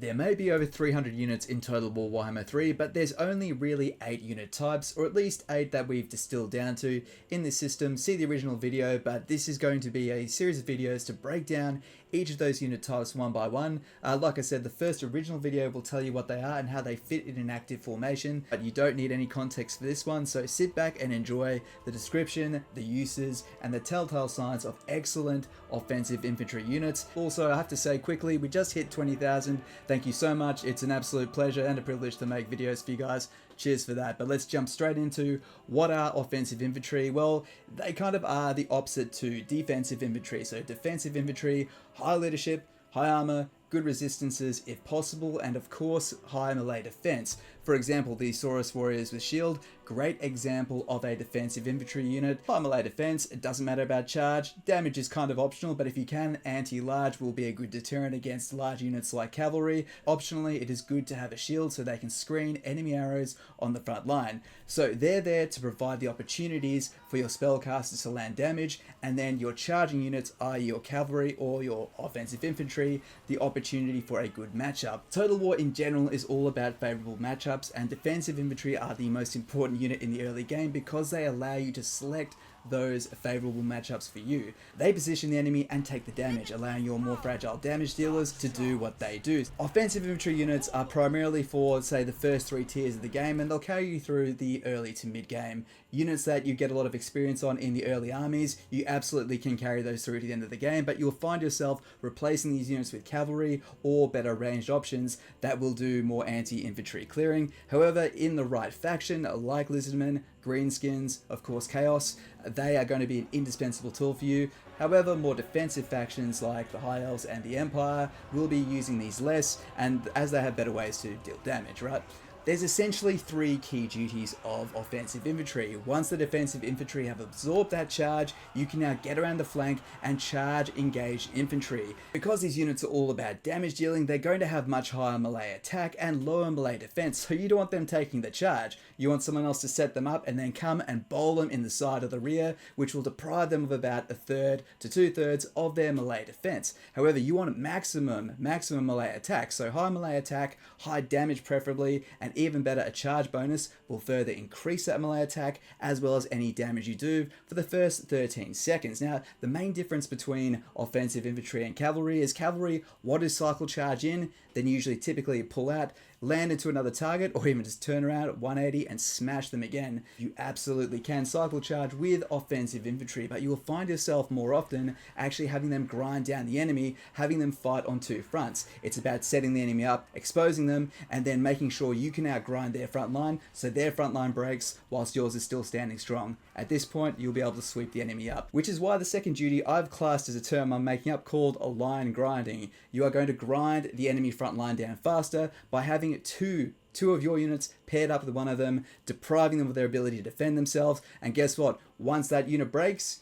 There may be over 300 units in TotalWar Warhammer 3, but there's only really 8 unit types, or at least 8 that we've distilled down to in this system. See the original video, but this is going to be a series of videos to break down each of those unit types one by one. Like I said, the first original video will tell you what they are and how they fit in an active formation, but you don't need any context for this one, so sit back and enjoy the description, the uses, and the telltale signs of excellent offensive infantry units. Also, I have to say quickly, we just hit 20,000. Thank you so much. It's an absolute pleasure and a privilege to make videos for you guys. Cheers for that. But let's jump straight into what are offensive infantry. Well, they kind of are the opposite to defensive infantry. So defensive infantry, high leadership, high armor, good resistances if possible, and of course high melee defense. For example, the Saurus warriors with shield, great example of a defensive infantry unit. High melee defense, it doesn't matter about charge, damage is kind of optional, but if you can, anti-large will be a good deterrent against large units like cavalry. Optionally, it is good to have a shield so they can screen enemy arrows on the front line. So they're there to provide the opportunities for your spellcasters to land damage, and then your charging units, i.e. your cavalry or your offensive infantry, the opportunity for a good matchup. Total War in general is all about favorable matchups, and defensive infantry are the most important unit in the early game because they allow you to select those favorable matchups for you. They position the enemy and take the damage, allowing your more fragile damage dealers to do what they do. Offensive infantry units are primarily for, say, the first 3 tiers of the game, and they'll carry you through the early to mid game. Units that you get a lot of experience on in the early armies, you absolutely can carry those through to the end of the game, but you'll find yourself replacing these units with cavalry or better ranged options that will do more anti-infantry clearing. However, in the right faction, like Lizardmen, Greenskins, of course Chaos, they are going to be an indispensable tool for you. However, more defensive factions like the High Elves and the Empire will be using these less, and as they have better ways to deal damage, right? There's essentially 3 key duties of offensive infantry. Once the defensive infantry have absorbed that charge, you can now get around the flank and charge engaged infantry. Because these units are all about damage dealing, they're going to have much higher melee attack and lower melee defense, so you don't want them taking the charge. You want someone else to set them up and then come and bowl them in the side of the rear, which will deprive them of about 1/3 to 2/3 of their melee defense. However, you want maximum melee attack, so high melee attack, high damage preferably, and even better, a charge bonus will further increase that melee attack as well as any damage you do for the first 13 seconds. Now, the main difference between offensive infantry and cavalry is cavalry, what is cycle charge in? Then usually typically pull out, land into another target, or even just turn around at 180 and smash them again. You absolutely can cycle charge with offensive infantry, but you will find yourself more often actually having them grind down the enemy, having them fight on 2 fronts. It's about setting the enemy up, exposing them, and then making sure you can outgrind their front line so their front line breaks whilst yours is still standing strong. At this point, you'll be able to sweep the enemy up, which is why the second duty I've classed as a term I'm making up called a line grinding. You are going to grind the enemy front line down faster by having two of your units paired up with one of them, depriving them of their ability to defend themselves. And guess what? Once that unit breaks,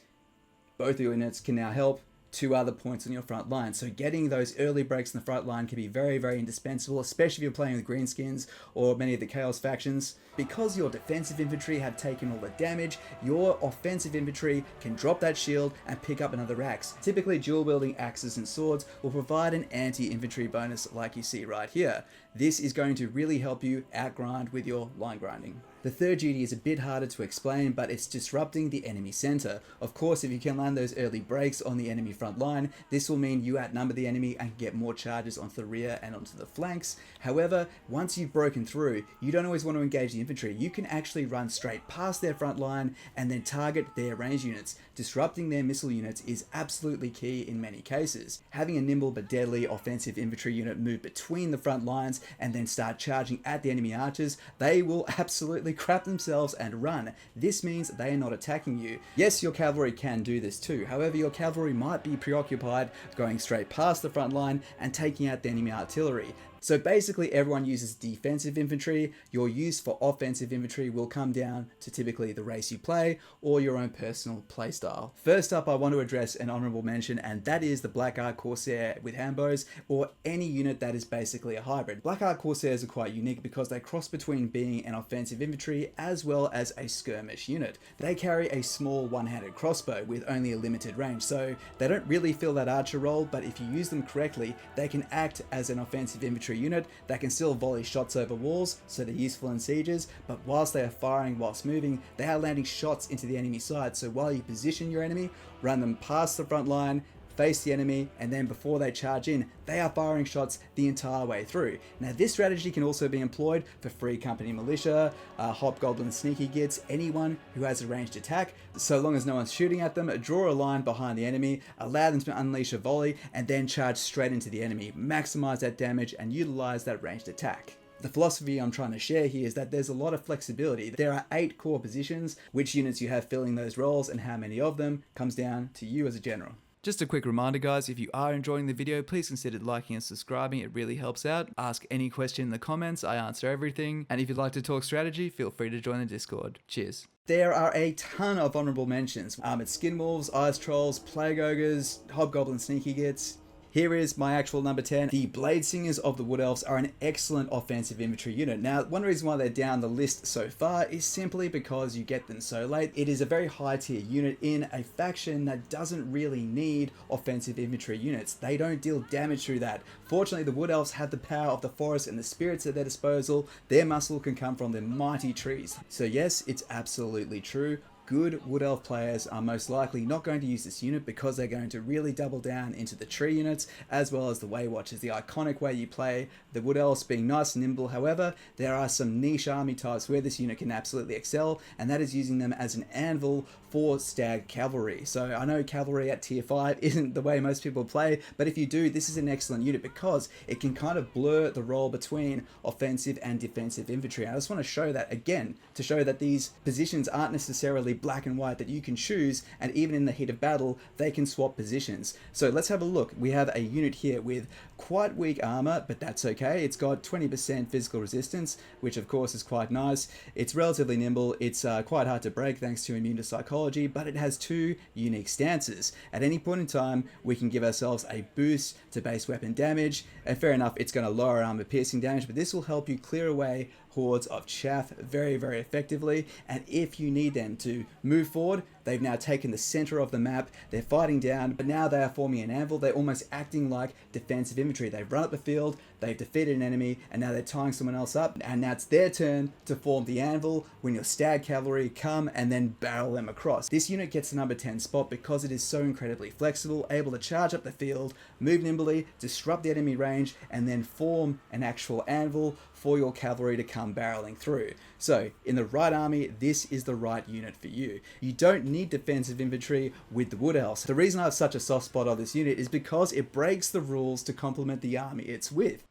both your units can now help 2 other points on your front line. So getting those early breaks in the front line can be very, very indispensable, especially if you're playing with Greenskins or many of the Chaos factions. Because your defensive infantry have taken all the damage, your offensive infantry can drop that shield and pick up another axe. Typically, dual wielding axes and swords will provide an anti-infantry bonus like you see right here. This is going to really help you outgrind with your line grinding. The third duty is a bit harder to explain, but it's disrupting the enemy center. Of course, if you can land those early breaks on the enemy front line, this will mean you outnumber the enemy and get more charges onto the rear and onto the flanks. However, once you've broken through, you don't always want to engage the infantry. You can actually run straight past their front line and then target their range units. Disrupting their missile units is absolutely key in many cases. Having a nimble but deadly offensive infantry unit move between the front lines and then start charging at the enemy archers, they will absolutely crap themselves and run. This means they are not attacking you. Yes, your cavalry can do this too. However, your cavalry might be preoccupied going straight past the front line and taking out the enemy artillery. So basically everyone uses defensive infantry. Your use for offensive infantry will come down to typically the race you play or your own personal playstyle. First up, I want to address an honorable mention, and that is the Black Ark Corsair with handbows, or any unit that is basically a hybrid. Black Ark Corsairs are quite unique because they cross between being an offensive infantry as well as a skirmish unit. They carry a small one-handed crossbow with only a limited range, so they don't really fill that archer role, but if you use them correctly, they can act as an offensive infantry infantry unit that can still volley shots over walls, so they're useful in sieges, but whilst they are firing whilst moving, they are landing shots into the enemy side. So while you position your enemy, run them past the front line, face the enemy, and then before they charge in, they are firing shots the entire way through. Now this strategy can also be employed for free company militia, hobgoblin sneaky gits, anyone who has a ranged attack. So long as no one's shooting at them, draw a line behind the enemy, allow them to unleash a volley, and then charge straight into the enemy. Maximize that damage and utilize that ranged attack. The philosophy I'm trying to share here is that there's a lot of flexibility. There are 8 core positions. Which units you have filling those roles and how many of them comes down to you as a general. Just a quick reminder guys, if you are enjoying the video, please consider liking and subscribing, it really helps out. Ask any question in the comments, I answer everything. And if you'd like to talk strategy, feel free to join the Discord. Cheers. There are a ton of honourable mentions. Armoured Skinwolves, Ice Trolls, Plague Ogres, Hobgoblin Sneaky Gits. Here is my actual number 10. The Blade Singers of the Wood Elves are an excellent offensive infantry unit. Now, one reason why they're down the list so far is simply because you get them so late. It is a very high tier unit in a faction that doesn't really need offensive infantry units. They don't deal damage through that. Fortunately, the Wood Elves have the power of the forest and the spirits at their disposal. Their muscle can come from the mighty trees. So yes, it's absolutely true. Good Wood Elf players are most likely not going to use this unit because they're going to really double down into the tree units as well as the Way Watchers, the iconic way you play the Wood Elves being nice and nimble. However, there are some niche army types where this unit can absolutely excel, and that is using them as an anvil for stag cavalry. So I know cavalry at tier 5 isn't the way most people play, but if you do, this is an excellent unit because it can kind of blur the role between offensive and defensive infantry. I just want to show that again, to show that these positions aren't necessarily black and white, that you can choose, and even in the heat of battle they can swap positions. So let's have a look. We have a unit here with quite weak armor, but that's okay. It's got 20% physical resistance, which of course is quite nice. It's relatively nimble. It's quite hard to break thanks to immune to psychology, but it has 2 unique stances. At any point in time, we can give ourselves a boost to base weapon damage, and fair enough, it's going to lower armor piercing damage, but this will help you clear away hordes of chaff very, very effectively. And if you need them to move forward, they've now taken the center of the map, they're fighting down, but now they are forming an anvil. They're almost acting like defensive infantry. They've run up the field, they've defeated an enemy, and now they're tying someone else up, and now it's their turn to form the anvil when your stag cavalry come and then barrel them across. This unit gets the number 10 spot because it is so incredibly flexible, able to charge up the field, move nimbly, disrupt the enemy range, and then form an actual anvil for your cavalry to come barreling through. So in the right army, this is the right unit for you. You don't need defensive infantry with the Wood Elves. The reason I have such a soft spot on this unit is because it breaks the rules to complement the army it's with.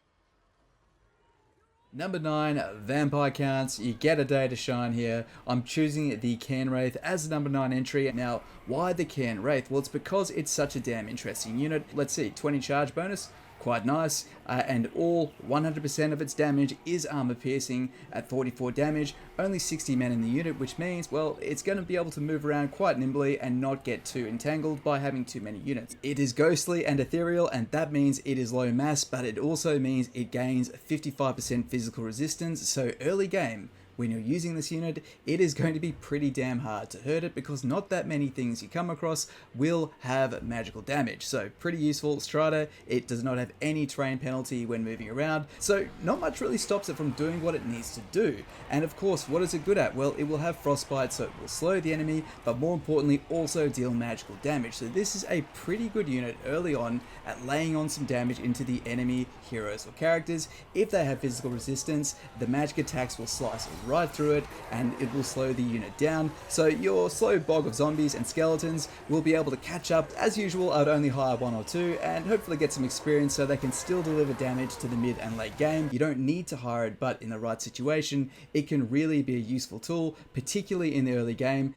Number 9, Vampire Counts. You get a day to shine here. I'm choosing the Cairn Wraith as the number 9 entry. Now, why the Cairn Wraith? Well, it's because it's such a damn interesting unit. Let's see, 20 charge bonus. Quite nice, and all 100% of its damage is armor piercing at 44 damage, only 60 men in the unit, which means, well, it's going to be able to move around quite nimbly and not get too entangled by having too many units. It is ghostly and ethereal, and that means it is low mass, but it also means it gains 55% physical resistance, so early game, when you're using this unit, it is going to be pretty damn hard to hurt it because not that many things you come across will have magical damage. So pretty useful. Strata, it does not have any terrain penalty when moving around, so not much really stops it from doing what it needs to do. And of course, what is it good at? Well, it will have frostbite, so it will slow the enemy, but more importantly, also deal magical damage. So this is a pretty good unit early on at laying on some damage into the enemy heroes or characters. If they have physical resistance, the magic attacks will slice right through it and it will slow the unit down. So your slow bog of zombies and skeletons will be able to catch up. As usual, I'd only hire 1 or 2 and hopefully get some experience so they can still deliver damage to the mid and late game. You don't need to hire it, but in the right situation, it can really be a useful tool, particularly in the early game.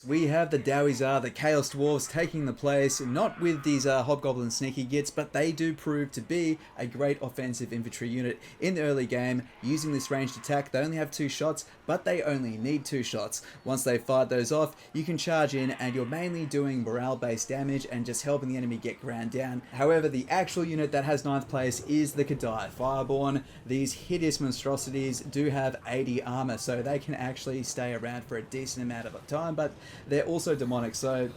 We have the Dowizar, the Chaos Dwarves, taking the place, not with these Hobgoblin Sneaky Gits, but they do prove to be a great offensive infantry unit in the early game. Using this ranged attack, they only have 2 shots, but they only need 2 shots. Once they fired those off, you can charge in, and you're mainly doing morale-based damage and just helping the enemy get ground down. However, the actual unit that has 9th place is the Kadai Fireborn. These hideous monstrosities do have 80 armor, so they can actually stay around for a decent amount of time, but they're also demonic, so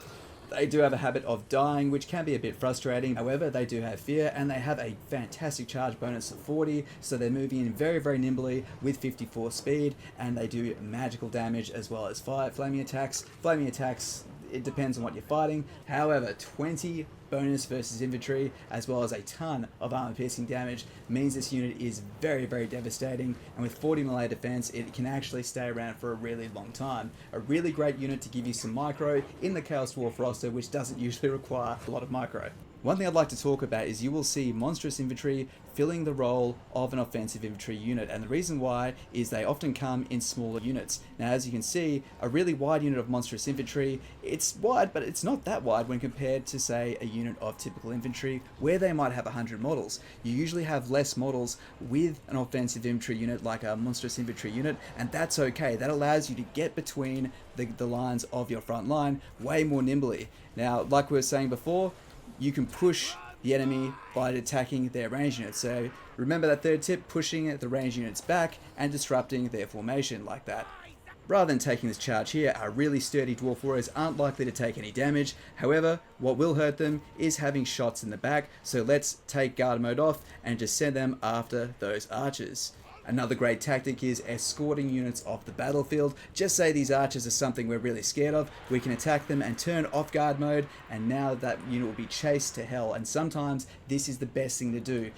They do have a habit of dying, which can be a bit frustrating. However, they do have fear, and they have a fantastic charge bonus of 40, so they're moving in very, very nimbly with 54 speed, and they do magical damage as well as fire flaming attacks. Flaming attacks, it depends on what you're fighting. However, 20 bonus versus infantry, as well as a ton of armor piercing damage, means this unit is very, very devastating, and with 40 melee defense, it can actually stay around for a really long time. A really great unit to give you some micro in the Chaos Dwarf roster, which doesn't usually require a lot of micro. One thing I'd like to talk about is you will see monstrous infantry filling the role of an offensive infantry unit, and the reason why is they often come in smaller units. Now, as you can see, a really wide unit of monstrous infantry, it's wide, but it's not that wide when compared to, say, a unit of typical infantry where they might have 100 models. You usually have less models with an offensive infantry unit like a monstrous infantry unit, and that's okay. That allows you to get between the lines of your front line way more nimbly. Now, like we were saying before, you can push the enemy by attacking their range units. So remember that third tip, pushing the range units back and disrupting their formation like that. Rather than taking this charge here, our really sturdy dwarf warriors aren't likely to take any damage. However, what will hurt them is having shots in the back, so let's take guard mode off and just send them after those archers. Another great tactic is escorting units off the battlefield. Just say these archers are something we're really scared of, we can attack them and turn off guard mode, and now that unit will be chased to hell, and sometimes this is the best thing to do.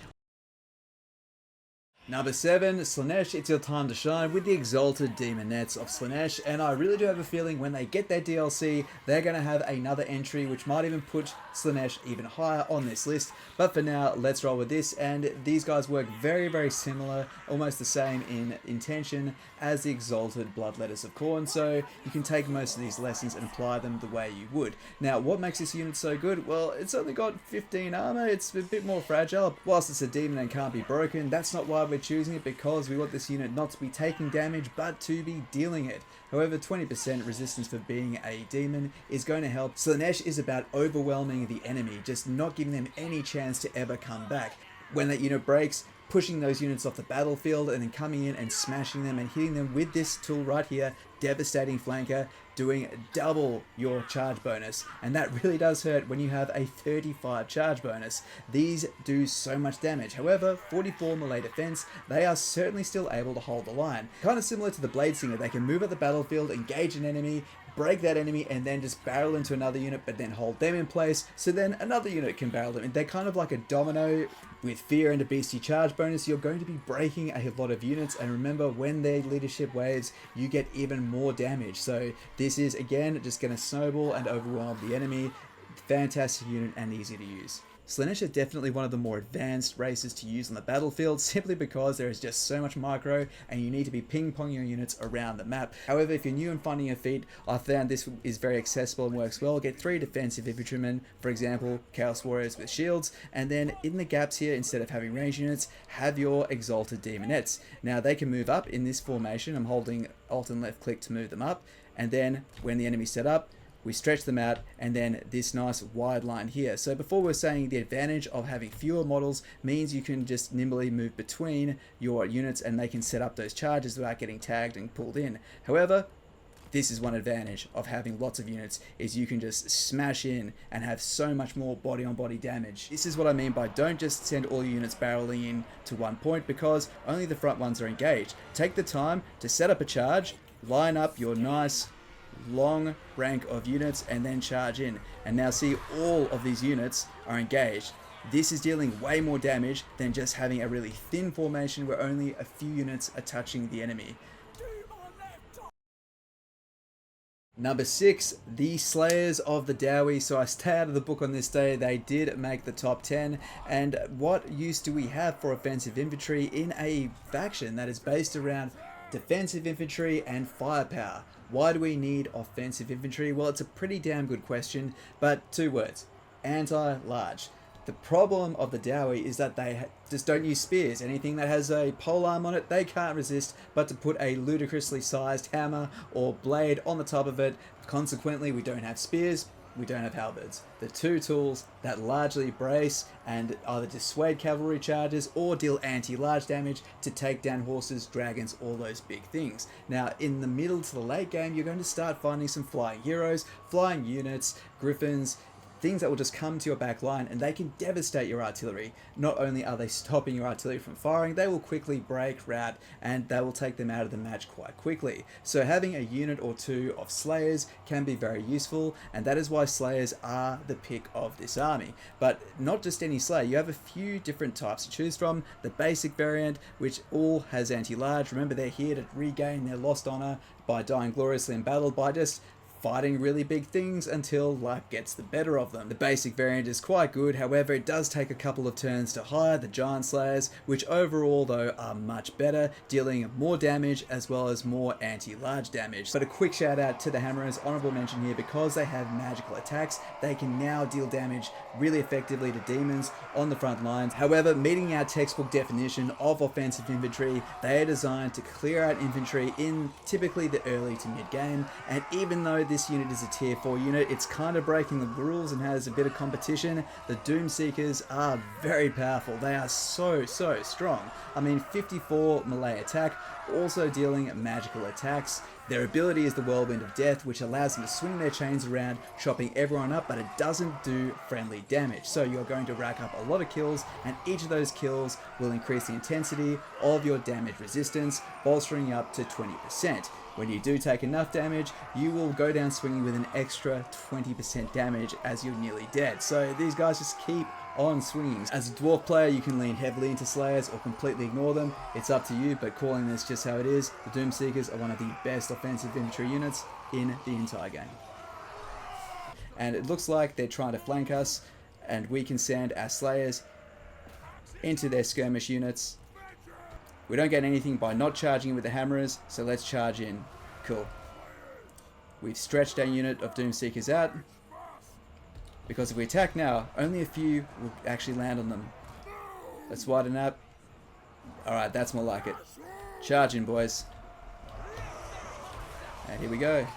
Number 7, Slaanesh, it's your time to shine with the Exalted Demonettes of Slaanesh, and I really do have a feeling when they get their DLC, they're going to have another entry which might even put Slaanesh even higher on this list. But for now, let's roll with this, and these guys work very, very similar, almost the same in intention as the Exalted Bloodletters of Khorne, so you can take most of these lessons and apply them the way you would. Now, what makes this unit so good? Well, it's only got 15 armor, it's a bit more fragile. Whilst it's a demon and can't be broken, that's not why we're choosing it, because we want this unit not to be taking damage but to be dealing it. However, 20% resistance for being a demon is going to help. Slaanesh is about overwhelming the enemy, just not giving them any chance to ever come back. When that unit breaks, pushing those units off the battlefield and then coming in and smashing them and hitting them with this tool right here, Devastating Flanker, doing double your charge bonus, and that really does hurt when you have a 35 charge bonus. These do so much damage. However, 44 melee defense, they are certainly still able to hold the line. Kind of similar to the Blade Singer, they can move at the battlefield, engage an enemy, break that enemy, and then just barrel into another unit, but then hold them in place, so then another unit can barrel them. And they're kind of like a domino. With fear and a beastie charge bonus, you're going to be breaking a lot of units, and remember, when their leadership waves, you get even more damage. So this is, again, just going to snowball and overwhelm the enemy. Fantastic unit and easy to use. Slaanesh are definitely one of the more advanced races to use on the battlefield, simply because there is just so much micro and you need to be ping-ponging your units around the map. However, if you're new and finding your feet, I found this is very accessible and works well. Get 3 defensive infantrymen, for example, Chaos Warriors with shields, and then in the gaps here, instead of having range units, have your Exalted Demonettes. Now, they can move up in this formation. I'm holding Alt and left click to move them up, and then when the enemy's set up, we stretch them out, and then this nice wide line here. So before we're saying the advantage of having fewer models means you can just nimbly move between your units and they can set up those charges without getting tagged and pulled in. However, this is one advantage of having lots of units, is you can just smash in and have so much more body on body damage. This is what I mean by don't just send all your units barreling in to one point, because only the front ones are engaged. Take the time to set up a charge, line up your nice long rank of units, and then charge in. And now see, all of these units are engaged. This is dealing way more damage than just having a really thin formation where only a few units are touching the enemy. Number 6, the Slayers of the Dowie. So I stay out of the book on this day. They did make the top 10. And what use do we have for offensive infantry in a faction that is based around defensive infantry and firepower? Why do we need offensive infantry? Well, it's a pretty damn good question, but 2 words: anti-large. The problem of the Dowie is that they just don't use spears. Anything that has a polearm on it, they can't resist but to put a ludicrously sized hammer or blade on the top of it. Consequently, we don't have spears. we don't have halberds. The two tools that largely brace and either dissuade cavalry charges or deal anti-large damage to take down horses, dragons, all those big things. Now, in the middle to the late game, you're going to start finding some flying heroes, flying units, griffins, things that will just come to your back line and they can devastate your artillery. Not only are they stopping your artillery from firing, they will quickly break, rout, and they will take them out of the match quite quickly. So having a unit or two of slayers can be very useful, and that is why slayers are the pick of this army. But not just any slayer, you have a few different types to choose from. The basic variant, which all has anti-large. Remember, they're here to regain their lost honor by dying gloriously in battle, by just fighting really big things until luck gets the better of them. The basic variant is quite good, however it does take a couple of turns to hire the Giant Slayers, which overall though are much better, dealing more damage as well as more anti-large damage. But a quick shout out to the Hammerers, honorable mention here, because they have magical attacks, they can now deal damage really effectively to demons on the front lines. However, meeting our textbook definition of offensive infantry, they are designed to clear out infantry in typically the early to mid game, and even though this unit is a tier 4 unit, it's kind of breaking the rules and has a bit of competition. The Doomseekers are very powerful. They are so strong. I mean, 54 melee attack, also dealing magical attacks. Their ability is the Whirlwind of Death, which allows them to swing their chains around, chopping everyone up, but it doesn't do friendly damage. So you're going to rack up a lot of kills, and each of those kills will increase the intensity of your damage resistance, bolstering up to 20%. When you do take enough damage, you will go down swinging with an extra 20% damage as you're nearly dead. So these guys just keep on swinging. As a dwarf player, you can lean heavily into slayers or completely ignore them. It's up to you, but calling this just how it is, the Doomseekers are one of the best offensive infantry units in the entire game. And it looks like they're trying to flank us, and we can send our slayers into their skirmish units. We don't get anything by not charging with the hammerers, so let's charge in. Cool. We've stretched our unit of Doomseekers out, because if we attack now, only a few will actually land on them. Let's widen up. Alright, that's more like it. Charge in, boys. And here we go.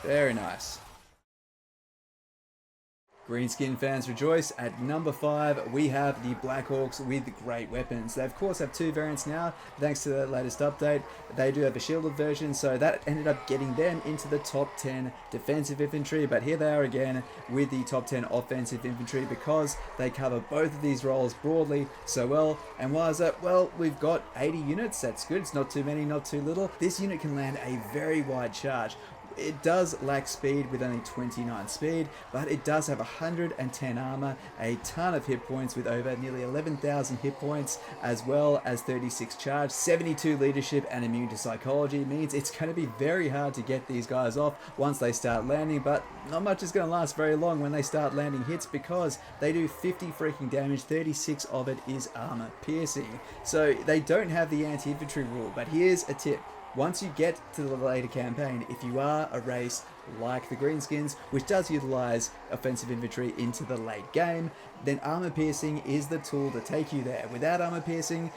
Very nice. Greenskin fans rejoice. At number 5, we have the Blackhawks with great weapons. They of course have 2 variants now, thanks to the latest update. They do have a shielded version, so that ended up getting them into the top 10 defensive infantry, but here they are again with the top 10 offensive infantry because they cover both of these roles broadly so well. And why is that? Well, we've got 80 units, that's good. It's not too many, not too little. This unit can land a very wide charge. It does lack speed with only 29 speed, but it does have 110 armor, a ton of hit points with over nearly 11,000 hit points, as well as 36 charge, 72 leadership, and immune to psychology. It means it's going to be very hard to get these guys off once they start landing, but not much is going to last very long when they start landing hits because they do 50 freaking damage, 36 of it is armor piercing. So they don't have the anti-infantry rule, but here's a tip. Once you get to the later campaign, if you are a race like the Greenskins, which does utilize offensive infantry into the late game, then armor piercing is the tool to take you there. Without armor piercing,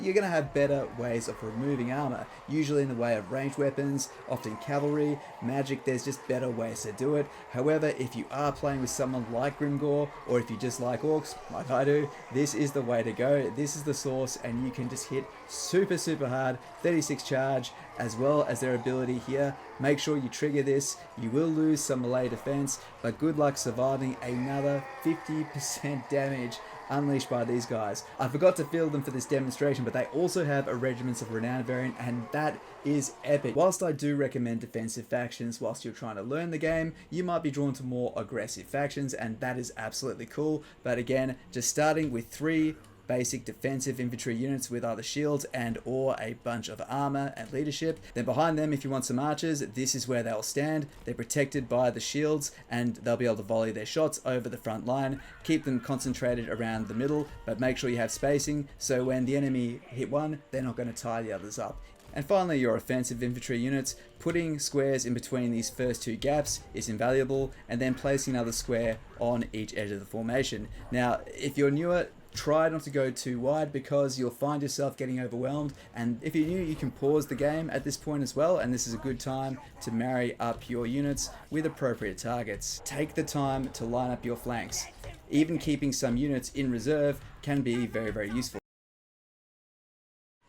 you're going to have better ways of removing armor, usually in the way of ranged weapons, often cavalry, magic. There's just better ways to do it. However, if you are playing with someone like Grimgor, or if you just like orcs, like I do, this is the way to go. This is the source, and you can just hit super hard, 36 charge, as well as their ability here. Make sure you trigger this. You will lose some melee defense, but good luck surviving another 50% damage unleashed by these guys. I forgot to field them for this demonstration, but they also have a Regiments of Renown variant, and that is epic. Whilst I do recommend defensive factions whilst you're trying to learn the game, you might be drawn to more aggressive factions, and that is absolutely cool. But again, just starting with 3 basic defensive infantry units with either shields and or a bunch of armor and leadership. Then behind them, if you want some archers, this is where they'll stand. They're protected by the shields and they'll be able to volley their shots over the front line. Keep them concentrated around the middle, but make sure you have spacing so when the enemy hit one, they're not going to tie the others up. And finally, your offensive infantry units. Putting squares in between these first 2 gaps is invaluable, and then placing another square on each edge of the formation. Now, if you're newer, try not to go too wide because you'll find yourself getting overwhelmed, and if you're new, you can pause the game at this point as well, and this is a good time to marry up your units with appropriate targets. Take the time to line up your flanks. Even keeping some units in reserve can be very useful.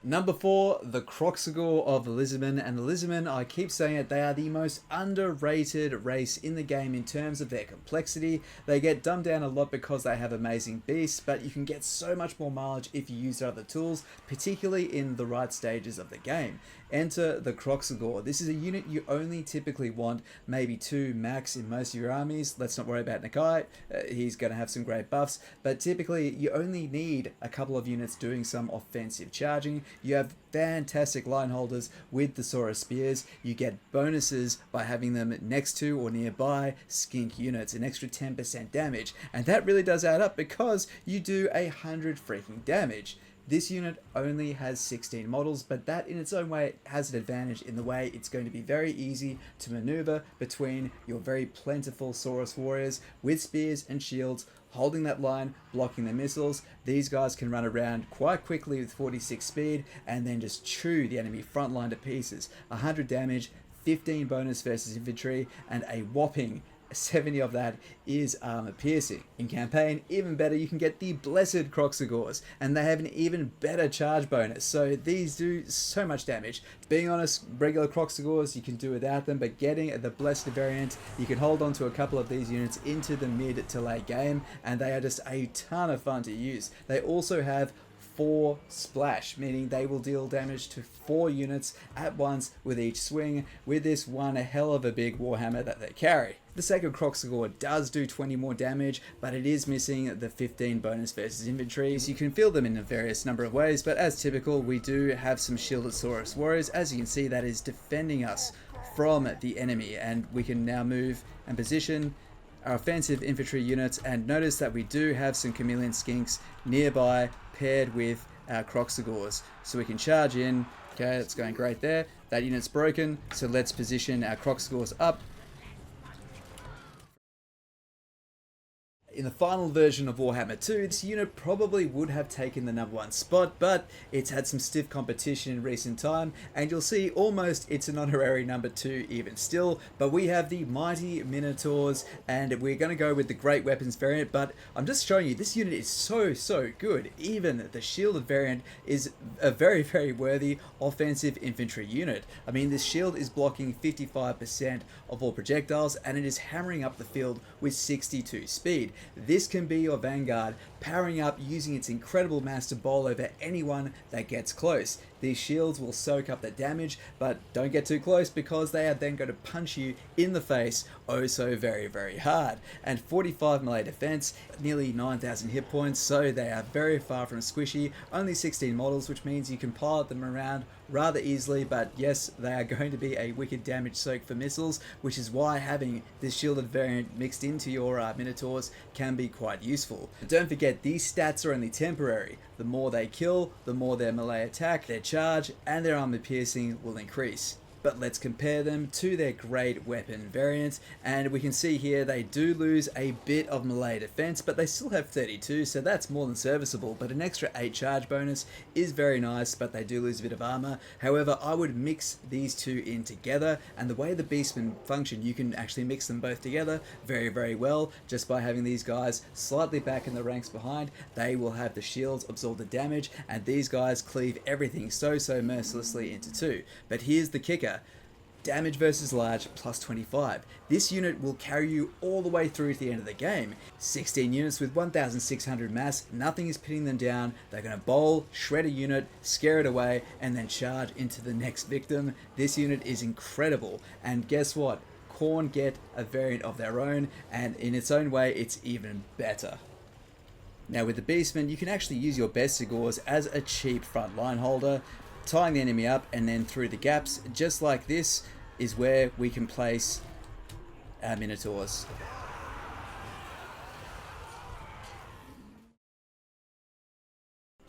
Number 4, the Kroxigor of Lisbon. And the Lisbon, I keep saying it, they are the most underrated race in the game in terms of their complexity. They get dumbed down a lot because they have amazing beasts, but you can get so much more mileage if you use other tools, particularly in the right stages of the game. Enter the Kroxigor. This is a unit you only typically want maybe 2 max in most of your armies. Let's not worry about Nakai. He's going to have some great buffs, but typically you only need a couple of units doing some offensive charging. You have fantastic line holders with the Saurus Spears. You get bonuses by having them next to or nearby skink units, an extra 10% damage, and that really does add up because you do 100 freaking damage. This unit only has 16 models, but that in its own way has an advantage in the way it's going to be very easy to maneuver between your very plentiful Saurus warriors with spears and shields, holding that line, blocking their missiles. These guys can run around quite quickly with 46 speed and then just chew the enemy front line to pieces. 100 damage, 15 bonus versus infantry, and a whopping 70 of that is armor piercing. In campaign, even better, you can get the Blessed Kroxigors, and they have an even better charge bonus, so these do so much damage. Being honest, regular Kroxigors you can do without them, but getting the Blessed variant, you can hold on to a couple of these units into the mid to late game, and they are just a ton of fun to use. They also have 4 splash, meaning they will deal damage to 4 units at once with each swing, with this one a hell of a big Warhammer that they carry. The Sacred Kroxigor does do 20 more damage, but it is missing the 15 bonus versus infantry, so you can fill them in a various number of ways, but as typical, we do have some shielded Saurus warriors. As you can see, that is defending us from the enemy, and we can now move and position our offensive infantry units, and notice that we do have some chameleon skinks nearby paired with our Kroxigors, so we can charge in. Okay, that's going great there. That unit's broken, so let's position our Kroxigors up. In the final version of Warhammer 2, this unit probably would have taken the #1 spot, but it's had some stiff competition in recent time, and you'll see almost it's an honorary #2 even still. But we have the Mighty Minotaurs, and we're going to go with the Great Weapons variant, but I'm just showing you, this unit is so good. Even the Shielded variant is a very worthy offensive infantry unit. I mean, this shield is blocking 55% of all projectiles, and it is hammering up the field with 62 speed. This can be your vanguard, powering up using its incredible mass to bowl over anyone that gets close. These shields will soak up the damage, but don't get too close because they are then going to punch you in the face oh so very hard. And 45 melee defense, nearly 9,000 hit points, so they are very far from squishy. Only 16 models, which means you can pilot them around rather easily, but yes, they are going to be a wicked damage soak for missiles, which is why having this shielded variant mixed into your Minotaurs can be quite useful. But don't forget, these stats are only temporary. The more they kill, the more their melee attack, their charge, and their armor piercing will increase. But let's compare them to their Great Weapon variant, and we can see here they do lose a bit of melee defense, but they still have 32, so that's more than serviceable. But an extra 8 charge bonus is very nice, but they do lose a bit of armor. However, I would mix these two in together, and the way the Beastmen function, you can actually mix them both together very well, just by having these guys slightly back in the ranks behind. They will have the shields absorb the damage, and these guys cleave everything so mercilessly into 2. But here's the kicker. Damage versus large plus 25. This unit will carry you all the way through to the end of the game. 16 units with 1,600 mass, nothing is pinning them down. They're going to bowl, shred a unit, scare it away, and then charge into the next victim. This unit is incredible, and guess what? Khorne get a variant of their own, and in its own way, it's even better. Now with the Beastmen, you can actually use your Bestigors as a cheap front line holder, tying the enemy up and then through the gaps, just like this, is where we can place our Minotaurs.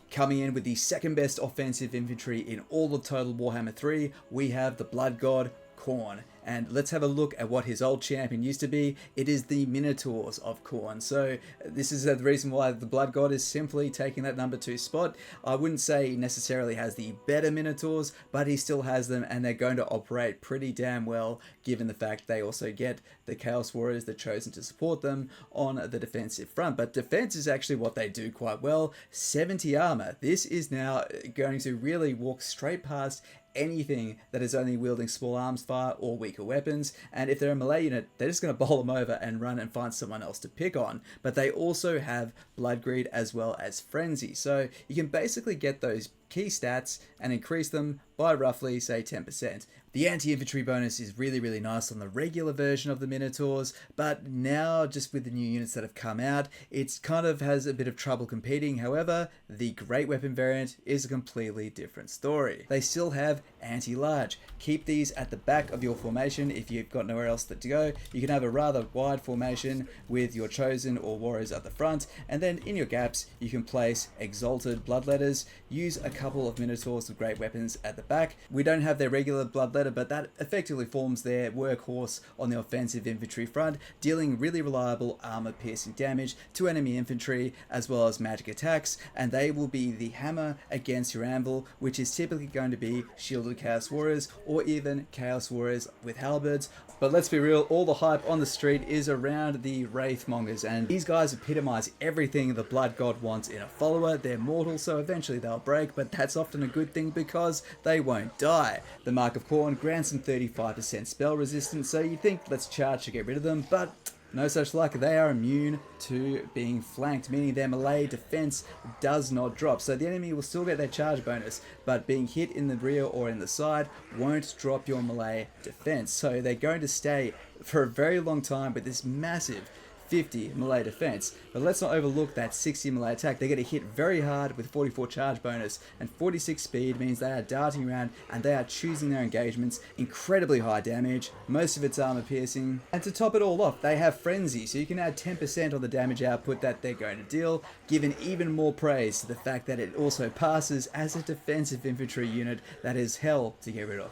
Coming in with the second best offensive infantry in all of Total Warhammer 3, we have the Blood God, Khorne. And let's have a look at what his old champion used to be. It is the Minotaurs of Khorne. So this is the reason why the Blood God is simply taking that number 2 spot. I wouldn't say he necessarily has the better Minotaurs, but he still has them, and they're going to operate pretty damn well given the fact they also get the Chaos Warriors, the Chosen, to support them on the defensive front. But defense is actually what they do quite well. 70 armor. This is now going to really walk straight past anything that is only wielding small arms fire or weaker weapons, and if they're a melee unit, they're just going to bowl them over and run and find someone else to pick on. But they also have Blood Greed as well as Frenzy, so you can basically get those key stats and increase them by roughly, say, 10%. The anti-infantry bonus is really nice on the regular version of the Minotaurs, but now just with the new units that have come out, it kind of has a bit of trouble competing. However, the Great Weapon variant is a completely different story. They still have anti-large. Keep these at the back of your formation if you've got nowhere else to go. You can have a rather wide formation with your Chosen or Warriors at the front, and then in your gaps you can place Exalted Bloodletters, use a couple of Minotaurs with Great Weapons at the back. We don't have their regular Bloodletter, but that effectively forms their workhorse on the offensive infantry front, dealing really reliable armor piercing damage to enemy infantry as well as magic attacks, and they will be the hammer against your anvil, which is typically going to be shielded Chaos Warriors or even Chaos Warriors with halberds. But let's be real, all the hype on the street is around the Wraithmongers, and these guys epitomize everything the Blood God wants in a follower. They're mortal, so eventually they'll break, but that's often a good thing because they won't die. The Mark of Khorne grants them 35% spell resistance, so you think let's charge to get rid of them, but no such luck. They are immune to being flanked, meaning their melee defense does not drop. So the enemy will still get their charge bonus, but being hit in the rear or in the side won't drop your melee defense. So they're going to stay for a very long time with this massive 50 melee defense. But let's not overlook that 60 melee attack. They get a hit very hard with 44 charge bonus, and 46 speed means they are darting around and they are choosing their engagements. Incredibly high damage, most of it's armor piercing, and to top it all off, they have Frenzy, so you can add 10% on the damage output that they're going to deal, giving even more praise to the fact that it also passes as a defensive infantry unit that is hell to get rid of.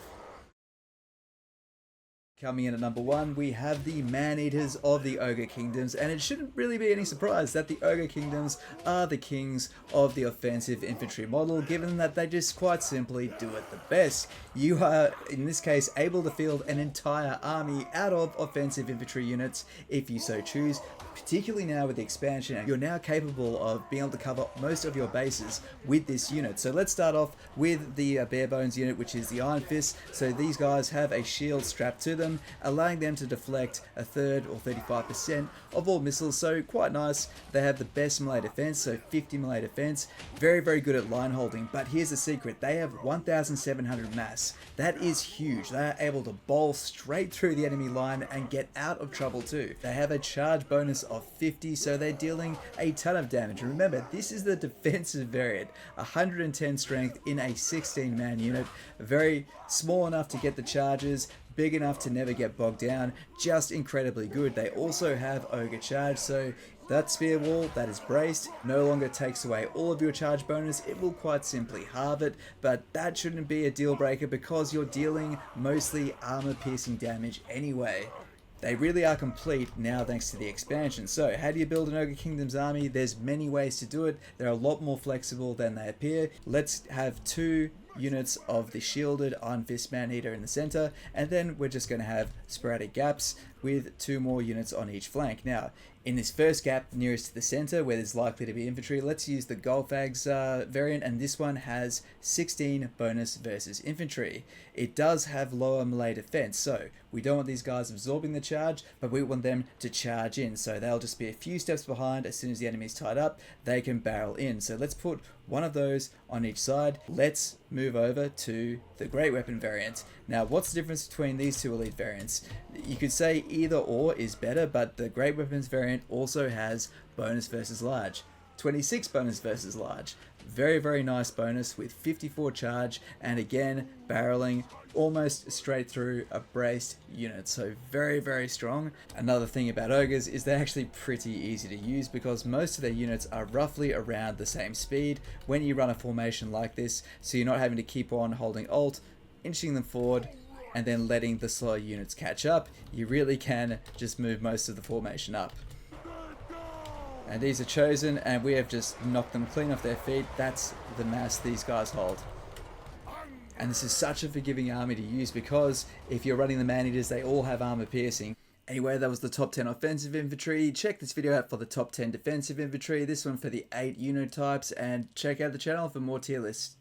Coming in at number 1, we have the Man-Eaters of the Ogre Kingdoms, and it shouldn't really be any surprise that the Ogre Kingdoms are the kings of the offensive infantry model, given that they just quite simply do it the best. You are, in this case, able to field an entire army out of offensive infantry units if you so choose, particularly now with the expansion. You're now capable of being able to cover most of your bases with this unit. So let's start off with the Bare Bones unit, which is the Iron Fist. So these guys have a shield strapped to them, allowing them to deflect a third or 35% of all missiles, so quite nice. They have the best melee defense, so 50 melee defense, very good at line holding. But here's the secret, they have 1700 mass. That is huge. They are able to bowl straight through the enemy line and get out of trouble too. They have a charge bonus of 50, so they're dealing a ton of damage. Remember, this is the defensive variant, 110 strength in a 16-man unit, very small enough to get the charges, big enough to never get bogged down, just incredibly good. They also have Ogre Charge, so that spear wall that is braced no longer takes away all of your charge bonus, it will quite simply halve it, but that shouldn't be a deal breaker because you're dealing mostly armor piercing damage anyway. They really are complete now thanks to the expansion. So how do you build an Ogre Kingdoms army? There's many ways to do it. They're a lot more flexible than they appear. Let's have 2 units of the shielded Iron Fist Man-Eater in the center, and then we're just going to have sporadic gaps with 2 more units on each flank. Now, in this first gap nearest to the center where there's likely to be infantry, let's use the Golfags variant, and this one has 16 bonus versus infantry. It does have lower melee defense, so we don't want these guys absorbing the charge, but we want them to charge in, so they'll just be a few steps behind. As soon as the enemy's tied up, they can barrel in. So let's put one of those on each side. Let's move over to the Great Weapon variant. Now, what's the difference between these 2 elite variants? You could say either or is better, but the Great Weapons variant also has bonus versus large, 26 bonus versus large. Very nice bonus with 54 charge, and again barreling almost straight through a braced unit, so very strong. Another thing about ogres is they're actually pretty easy to use because most of their units are roughly around the same speed when you run a formation like this, so you're not having to keep on holding alt, inching them forward, and then letting the slower units catch up, you really can just move most of the formation up. And these are chosen, and we have just knocked them clean off their feet. That's the mass these guys hold. And this is such a forgiving army to use because if you're running the man-eaters, they all have armor piercing. Anyway, that was the top 10 offensive infantry. Check this video out for the top 10 defensive infantry, this one for the 8 unit types, and check out the channel for more tier lists.